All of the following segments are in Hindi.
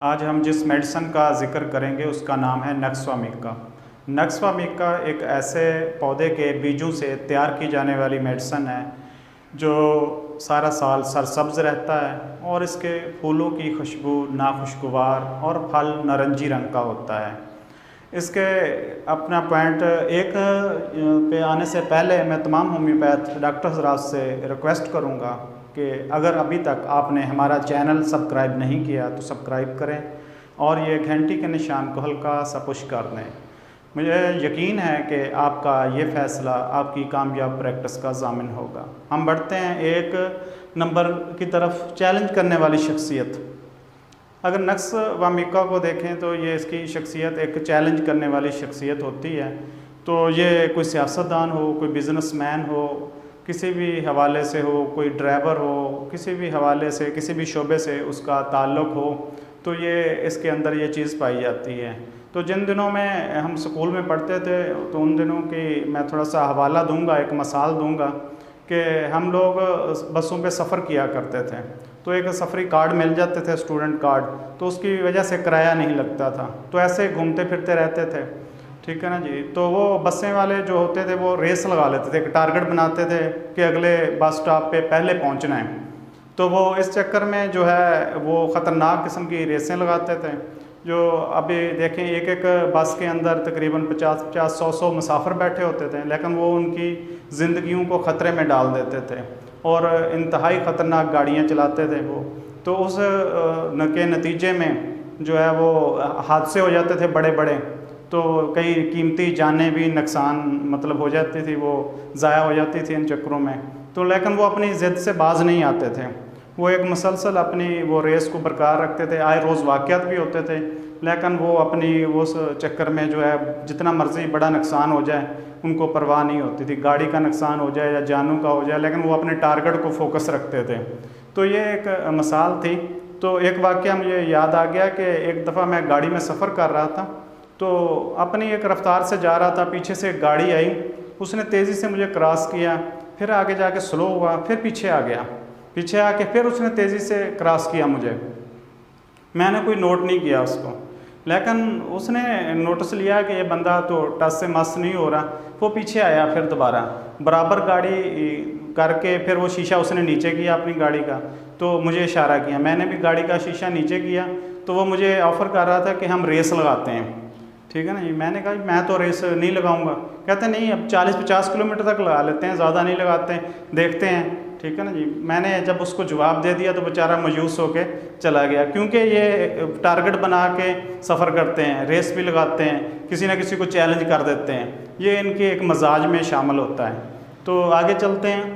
आज हम जिस मेडिसिन का ज़िक्र करेंगे उसका नाम है नक्सवामिका। नक्सवामिका एक ऐसे पौधे के बीजों से तैयार की जाने वाली मेडिसिन है जो सारा साल सरसब्ज़ रहता है और इसके फूलों की खुशबू नाखुशगवार और फल नारंगी रंग का होता है। इसके अपना पॉइंट एक पे आने से पहले मैं तमाम होम्योपैथ डॉक्टर हज़रात से रिक्वेस्ट करूँगा कि अगर अभी तक आपने हमारा चैनल सब्सक्राइब नहीं किया तो सब्सक्राइब करें और ये घंटी के निशान को हल्का सा पुश कर दें। मुझे यकीन है कि आपका ये फ़ैसला आपकी कामयाब प्रैक्टिस का ज़ामिन होगा। हम बढ़ते हैं एक नंबर की तरफ, चैलेंज करने वाली शख्सियत। अगर नक्सवामिका को देखें तो ये इसकी शख्सियत एक चैलेंज करने वाली शख्सियत होती है। तो ये कोई सियासतदान हो, कोई बिज़नेसमैन हो, किसी भी हवाले से हो, कोई ड्राइवर हो, किसी भी हवाले से किसी भी शोबे से उसका ताल्लुक़ हो, तो ये इसके अंदर ये चीज़ पाई जाती है। तो जिन दिनों में हम स्कूल में पढ़ते थे तो उन दिनों की मैं थोड़ा सा हवाला दूंगा, एक मिसाल दूंगा कि हम लोग बसों पे सफ़र किया करते थे तो एक सफरी कार्ड मिल जाते थे, स्टूडेंट कार्ड, तो उसकी वजह से किराया नहीं लगता था। तो ऐसे घूमते फिरते रहते थे, ठीक है ना जी। तो वो बसें वाले जो होते थे वो रेस लगा लेते थे, एक टारगेट बनाते थे कि अगले बस स्टॉप पे पहले पहुंचना है। तो वो इस चक्कर में जो है वो ख़तरनाक किस्म की रेसें लगाते थे। जो अभी देखें एक एक बस के अंदर तकरीबन 50-50, 100-100 मुसाफिर बैठे होते थे, लेकिन वो उनकी ज़िंदगियों को ख़तरे में डाल देते थे और इंतहाई ख़तरनाक गाड़ियाँ चलाते थे वो। तो उस के नतीजे में जो है वो हादसे हो जाते थे बड़े बड़े, तो कई कीमती जानें भी नुकसान मतलब हो जाती थी, वो ज़ाया हो जाती थी इन चक्करों में। तो लेकिन वो अपनी ज़िद से बाज नहीं आते थे, वो एक मुसलसल अपनी वो रेस को बरकरार रखते थे। आए रोज़ वाक़यात भी होते थे, लेकिन वो अपनी उस चक्कर में जो है जितना मर्ज़ी बड़ा नुकसान हो जाए उनको परवाह नहीं होती थी, गाड़ी का नुकसान हो जाए या जानों का हो जाए, लेकिन वो अपने टारगेट को फोकस रखते थे। तो ये एक मिसाल थी। तो एक वाक़या मुझे याद आ गया कि एक दफ़ा मैं गाड़ी में सफ़र कर रहा था, तो अपनी एक रफ़्तार से जा रहा था, पीछे से एक गाड़ी आई, उसने तेज़ी से मुझे क्रॉस किया, फिर आगे जाके स्लो हुआ, फिर पीछे आ गया, पीछे आके फिर उसने तेज़ी से क्रॉस किया मुझे। मैंने कोई नोट नहीं किया उसको, लेकिन उसने नोटिस लिया कि ये बंदा तो टच से मस नहीं हो रहा। वो पीछे आया, फिर दोबारा बराबर गाड़ी करके फिर वो शीशा उसने नीचे किया अपनी गाड़ी का, तो मुझे इशारा किया, मैंने भी गाड़ी का शीशा नीचे किया। तो वो मुझे ऑफ़र कर रहा था कि हम रेस लगाते हैं, ठीक है ना जी। मैंने कहा मैं तो रेस नहीं लगाऊंगा। कहते नहीं, अब 40-50 किलोमीटर तक लगा लेते हैं, ज़्यादा नहीं लगाते हैं, देखते हैं, ठीक है ना जी। मैंने जब उसको जवाब दे दिया तो बेचारा मायूस होके चला गया, क्योंकि ये टारगेट बना के सफ़र करते हैं, रेस भी लगाते हैं, किसी न किसी को चैलेंज कर देते हैं, ये इनके एक मजाज में शामिल होता है। तो आगे चलते हैं।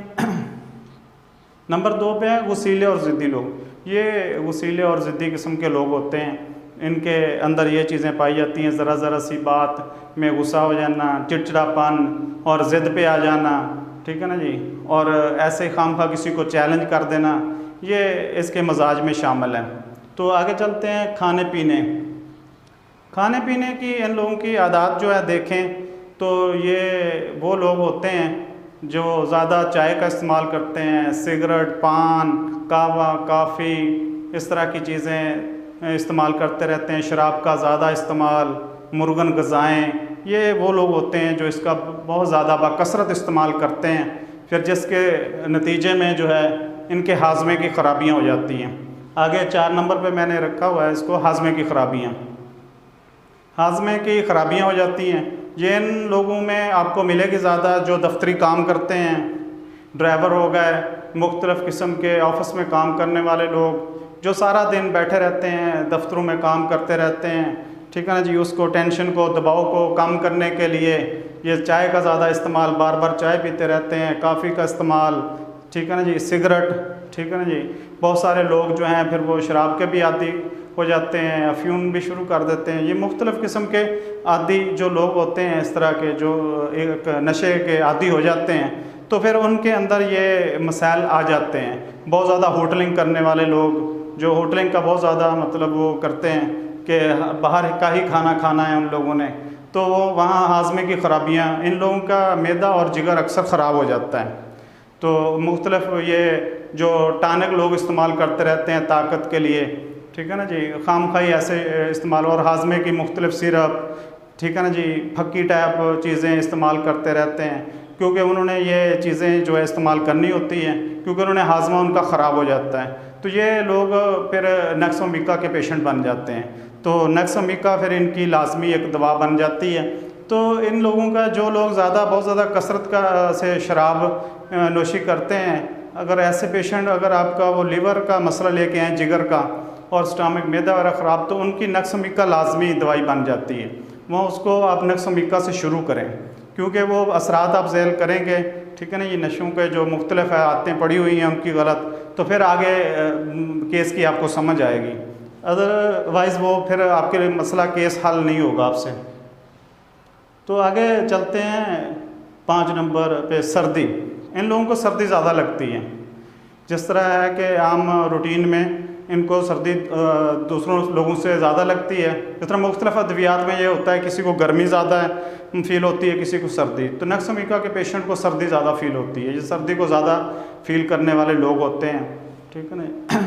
नंबर 2 पे है वसीले और ज़िद्दी लोग। ये वसीले और ज़िद्दी किस्म के लोग होते हैं, इनके अंदर ये चीज़ें पाई जाती हैं, ज़रा सी बात में गुस्सा हो जाना, चिड़चिड़ापन और ज़िद पे आ जाना, ठीक है ना जी, और ऐसे खामखा किसी को चैलेंज कर देना, ये इसके मजाज में शामिल है। तो आगे चलते हैं खाने पीने। खाने पीने की इन लोगों की आदत जो है देखें तो ये वो लोग होते हैं जो ज़्यादा चाय का इस्तेमाल करते हैं, सिगरेट, पान, कहवा, काफ़ी, इस तरह की चीज़ें इस्तेमाल करते रहते हैं, शराब का ज़्यादा इस्तेमाल, मुर्गन ग़िज़ाएँ, ये वो लोग होते हैं जो इसका बहुत ज़्यादा बकसरत इस्तेमाल करते हैं, फिर जिसके नतीजे में जो है इनके हाजमे की ख़राबियाँ हो जाती हैं। आगे 4 नंबर पे मैंने रखा हुआ है इसको, हाजमे की ख़राबियाँ। हाजमे की ख़राबियाँ हो जाती हैं, ये इन लोगों में आपको मिलेगी ज़्यादा जो दफ्तरी काम करते हैं, ड्राइवर हो गए, मुख्तलिफ़ किस्म के ऑफ़िस में काम करने वाले लोग जो सारा दिन बैठे रहते हैं, दफ्तरों में काम करते रहते हैं, ठीक है ना जी। उसको टेंशन को, दबाव को कम करने के लिए ये चाय का ज़्यादा इस्तेमाल, बार बार चाय पीते रहते हैं, काफ़ी का इस्तेमाल, ठीक है ना जी, सिगरेट, ठीक है ना जी। बहुत सारे लोग जो हैं फिर वो शराब के भी आदी हो जाते हैं, अफ्यून भी शुरू कर देते हैं। ये मुख्तलिफ़ किस्म के आदी जो लोग होते हैं इस तरह के, जो एक नशे के आदी हो जाते हैं, तो फिर उनके अंदर ये मसाइल आ जाते हैं। बहुत ज़्यादा होटलिंग करने वाले लोग, जो होटलिंग का बहुत ज़्यादा मतलब वो करते हैं कि बाहर का ही खाना खाना है उन लोगों ने, तो वो वहाँ हाजमे की ख़राबियाँ, इन लोगों का मैदा और जिगर अक्सर ख़राब हो जाता है। तो मुख्तलिफ़ ये जो टानिक लोग इस्तेमाल करते रहते हैं ताकत के लिए, ठीक है ना जी, खामखाई ऐसे इस्तेमाल, और हाजमे की मुख्तलिफ सिरप, ठीक है ना जी, फक्की टाइप चीज़ें इस्तेमाल करते रहते हैं, क्योंकि उन्होंने ये चीज़ें जो है इस्तेमाल करनी होती हैं, क्योंकि उन्होंने हाजमा उनका ख़राब हो जाता है। तो ये लोग फिर नक्स ओमिका के पेशेंट बन जाते हैं। तो नक्स ओमिका फिर इनकी लाजमी एक दवा बन जाती है। तो इन लोगों का, जो लोग बहुत ज़्यादा कसरत का से शराब नोशी करते हैं, अगर ऐसे पेशेंट, अगर आपका वो लीवर का मसला लेके आए, जिगर का और स्टमक मैदा वगैरह ख़राब, तो उनकी नक्स ओमिका लाजमी दवाई बन जाती है। वहाँ उसको आप नक्स ओमिका से शुरू करें, क्योंकि वो असरात आप झेल करेंगे, ठीक है ना, ये नशों के जो मुख्तलिफ आदतें पड़ी हुई हैं उनकी गलत, तो फिर आगे केस की आपको समझ आएगी। अदरवाइज़ वो फिर आपके लिए मसला केस हल नहीं होगा आपसे। तो आगे चलते हैं 5 नंबर पे, सर्दी। इन लोगों को सर्दी ज़्यादा लगती है। जिस तरह है कि आम रूटीन में इनको सर्दी दूसरों लोगों से ज़्यादा लगती है, इस तरह मुख्तलिफ अद्वियात में ये होता है, किसी को गर्मी ज़्यादा फ़ील होती है, किसी को सर्दी। तो नक्स ओमिका के पेशेंट को सर्दी ज़्यादा फ़ील होती है, ये सर्दी को ज़्यादा फ़ील करने वाले लोग होते हैं, ठीक है ना।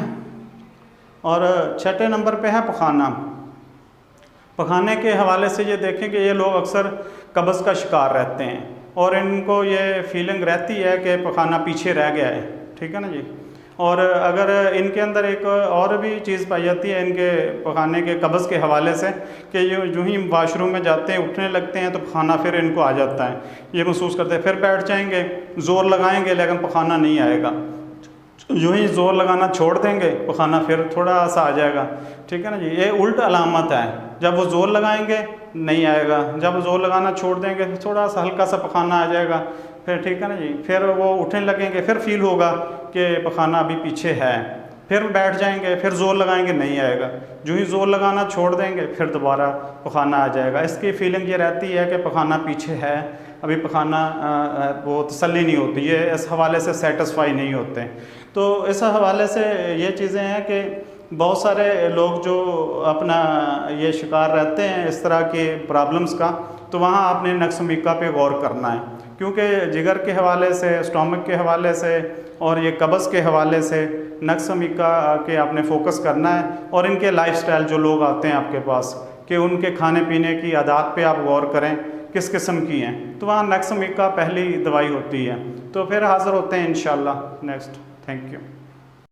और 6 नंबर पे है पखाना। पखाने के हवाले से ये देखें कि ये लोग अक्सर कब्ज़ का शिकार रहते हैं, और इनको ये फीलिंग रहती है कि पखाना पीछे रह गया है, ठीक है ना जी। और अगर इनके अंदर एक और भी चीज़ पाई जाती है इनके पखाने के कब्ज़ के हवाले से, कि जो ही वाशरूम में जाते हैं, उठने लगते हैं, तो पखाना फिर इनको आ जाता है, ये महसूस करते हैं, फिर बैठ जाएंगे, ज़ोर लगाएंगे लेकिन पखाना नहीं आएगा। यूँ ही ज़ोर लगाना छोड़ देंगे, पखाना फिर थोड़ा सा आ जाएगा, ठीक है ना जी। ये उल्ट अलामत है, जब वो ज़ोर लगाएंगे नहीं आएगा, जब ज़ोर लगाना छोड़ देंगे फिर थोड़ा सा हल्का सा पखाना आ जाएगा, फिर ठीक है ना जी, फिर वो उठने लगेंगे, फिर फील होगा कि पखाना अभी पीछे है, फिर बैठ जाएंगे, फिर ज़ोर लगाएंगे नहीं आएगा, जो ही ज़ोर लगाना छोड़ देंगे फिर दोबारा पखाना आ जाएगा। इसकी फीलिंग ये रहती है कि पखाना पीछे है, अभी पखाना वो तसल्ली नहीं होती, ये इस हवाले से सेटिस्फाई नहीं होते। तो इस हवाले से ये चीज़ें हैं कि बहुत सारे लोग जो अपना ये शिकार रहते हैं इस तरह के प्रॉब्लम्स का, तो वहाँ आपने नक्स ओमिका पे गौर करना है, क्योंकि जिगर के हवाले से, स्टमक के हवाले से और ये कब्ज़ के हवाले से नक्स ओमिका के आपने फोकस करना है। और इनके लाइफस्टाइल, जो लोग आते हैं आपके पास, कि उनके खाने पीने की आदत पे आप गौर करें, किस किस्म की हैं, तो वहाँ नक्स ओमिका पहली दवाई होती है। तो फिर हाज़िर होते हैं इंशाल्लाह नेक्स्ट। Thank you.